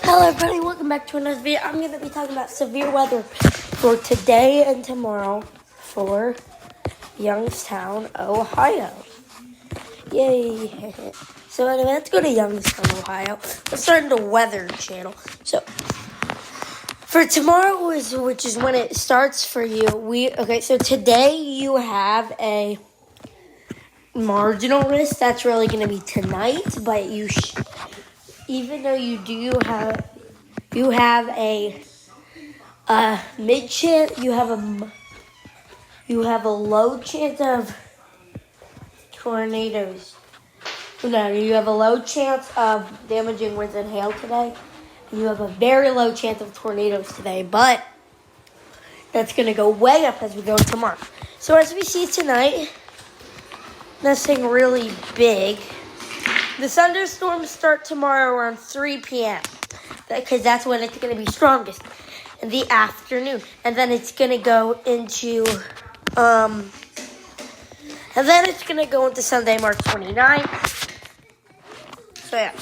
Hello everybody, welcome back to another video. I'm going to be talking about severe weather for today and tomorrow for Youngstown, Ohio. Yay. So anyway, let's go to Youngstown, Ohio. Let's start in the weather channel. So for tomorrow, which is when it starts for you, so today you have a marginal risk. That's really going to be tonight, but even though you have a mid chance, you have a low chance of tornadoes. No, you have a low chance of damaging winds and hail today, and you have a very low chance of tornadoes today. But that's going to go way up as we go tomorrow. So as we see tonight, nothing really big. The thunderstorms start tomorrow around 3 p.m. because that's when it's going to be strongest in the afternoon. And then it's going to go into, Sunday, March 29th. So, yeah.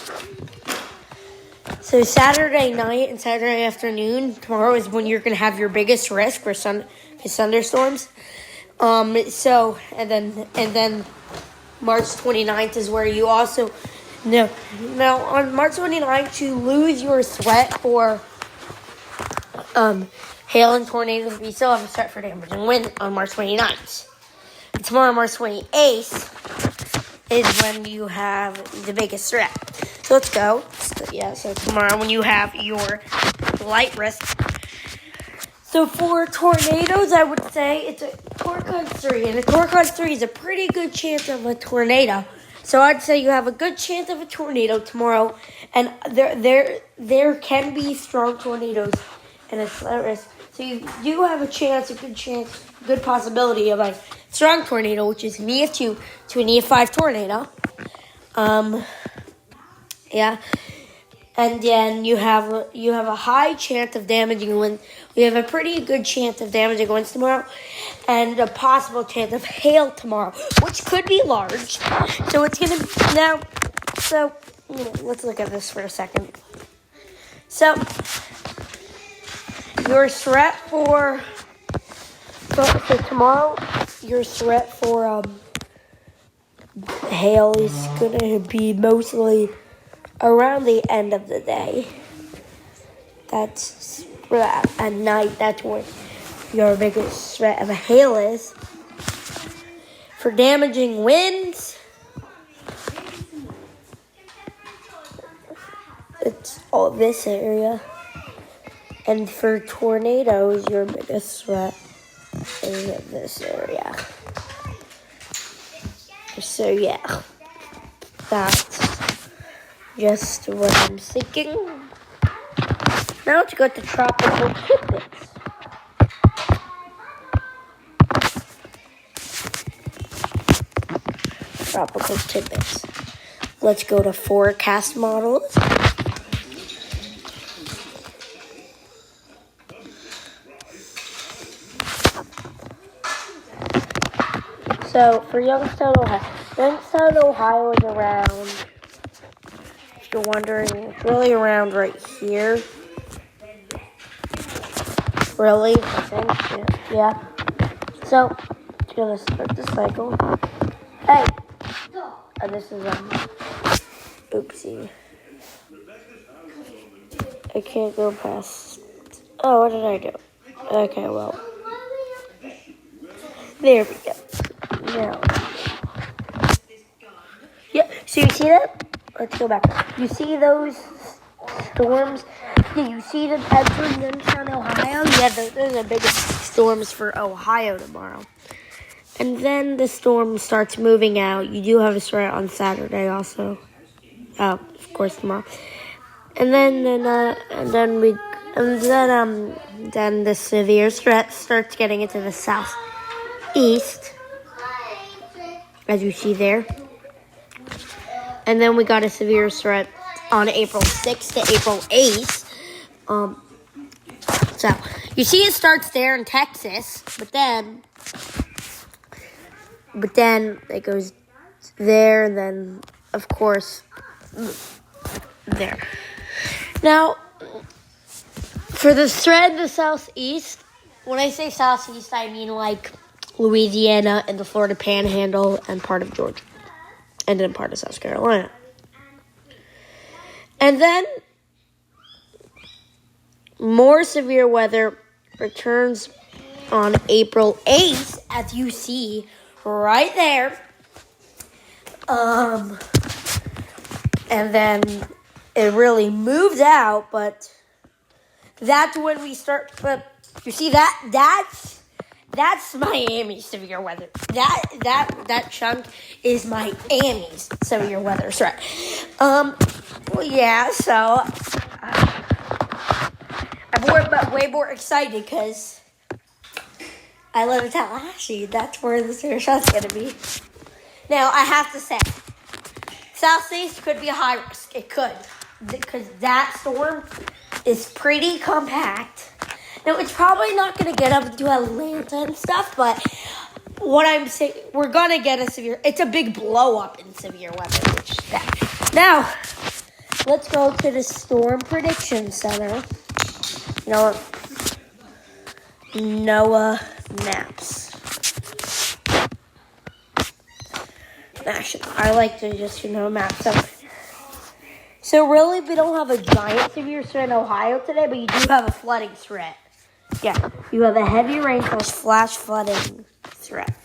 So, Saturday night and Saturday afternoon, tomorrow is when you're going to have your biggest risk for thunderstorms. And then March 29th is where you also... Now, on March 29th, you lose your threat for hail and tornadoes. We still have a threat for damage and wind on March 29th. And tomorrow, March 28th, is when you have the biggest threat. So let's go. So tomorrow when you have your light risk. So for tornadoes, I would say it's a torque on 3. And a torque on 3 is a pretty good chance of a tornado. So I'd say you have a good chance of a tornado tomorrow, and there can be strong tornadoes and a slight risk. So you do have a good possibility of a strong tornado, which is an EF2 to an EF5 tornado. And then you have a high chance of damaging wind. We have a pretty good chance of damaging winds tomorrow, and a possible chance of hail tomorrow, which could be large. So it's gonna now. So let's look at this for a second. So your threat for tomorrow, your threat for hail is gonna be mostly around the end of the day. That's at night. That's when your biggest threat of hail is. For damaging winds, it's all this area. And for tornadoes, your biggest threat is in this area. So yeah, that's just what I'm thinking. Now let's go to tropical tidbits. Tropical tidbits. Let's go to forecast models. So for Youngstown, Ohio is around, if you're wondering, it's really around right here. Really, I think, yeah. So, it's gonna start the cycle. Hey! And this is, oopsie. I can't go past, oh, what did I do? Okay, well. There we go. Now. Yeah, so you see that? Let's go back. You see those storms? Yeah, you see them entering Youngstown, Ohio? Yeah, those are the biggest storms for Ohio tomorrow. And then the storm starts moving out. You do have a threat on Saturday also. Of course tomorrow. And then the severe threat starts getting into the southeast, as you see there. And then we got a severe threat on April 6th to April 8th. So you see it starts there in Texas, but then it goes there, and then of course there. Now For the thread in the southeast, when I say southeast, I mean like Louisiana and the Florida Panhandle and part of Georgia. And then part of South Carolina. And then more severe weather returns on April 8th, as you see right there. And then it really moves out, but that's when we start. But you see that's Miami's severe weather. That chunk is Miami's severe weather threat. Well, yeah. So I'm way more excited because I live in Tallahassee. That's where the severe shot's gonna be. Now I have to say, southeast could be a high risk. It could, because that storm is pretty compact. Now, it's probably not going to get up into Atlanta and stuff, but what I'm saying, we're going to get it's a big blow up in severe weather, which is that. Now, let's go to the Storm Prediction Center. NOAA maps. Actually, I like to just, map stuff. So really, we don't have a giant severe threat in Ohio today, but you do have a flooding threat. Yeah, you have a heavy rain / flash flooding threat.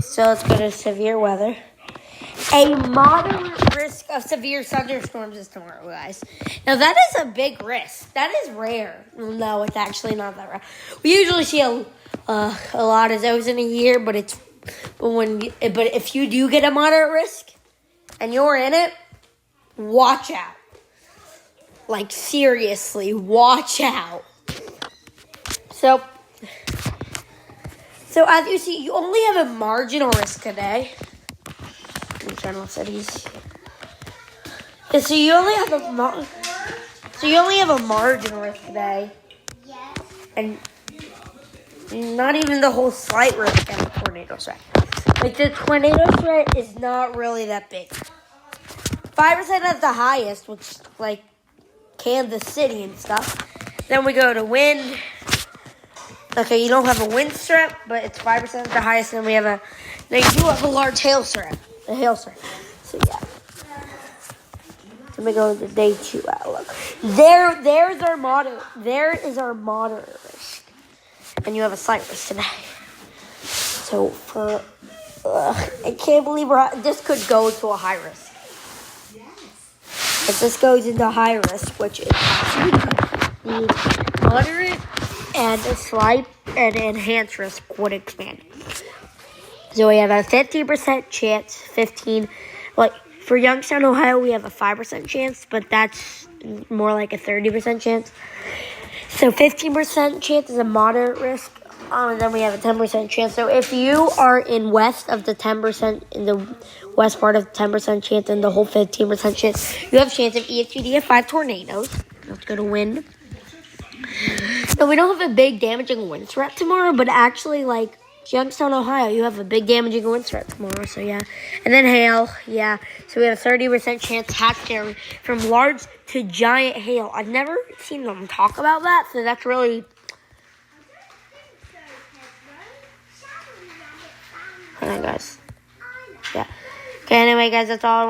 So let's go to severe weather. A moderate risk of severe thunderstorms is tomorrow, guys. Now, that is a big risk. That is rare. No, it's actually not that rare. We usually see a lot of those in a year, but if you do get a moderate risk and you're in it, watch out. Like, seriously, watch out. So as you see, you only have a marginal risk today in general cities. Yeah, so you only have a marginal risk today, and not even the whole slight risk of a tornado threat. Like, the tornado threat is not really that big. 5% at the highest, which like Kansas City and stuff. Then we go to wind. Okay, you don't have a wind threat, but it's 5% at the highest. And you do have a large hail threat. A hail threat. So yeah. Let me go to the day 2 outlook. There is our moderate risk. And you have a slight risk today. So I can't believe this could go to a high risk. If this goes into high risk, which is the moderate and a slight and enhanced risk would expand. So we have a 50% chance, for Youngstown, Ohio, we have a 5% chance, but that's more like a 30% chance. So 15% chance is a moderate risk, and then we have a 10% chance. So if you are in west of the 10%, in the west part of the 10% chance and the whole 15% chance, you have a chance of EXUD of 5 tornadoes. Let's go to wind. So we don't have a big damaging wind threat tomorrow, but actually, like Youngstown, Ohio, you have a big damaging wind threat tomorrow, so yeah. And then hail, yeah. So we have a 30% chance hatch from large to giant hail. I've never seen them talk about that, so that's really... Hold on, guys. Yeah. Okay, anyway, guys, that's all I want.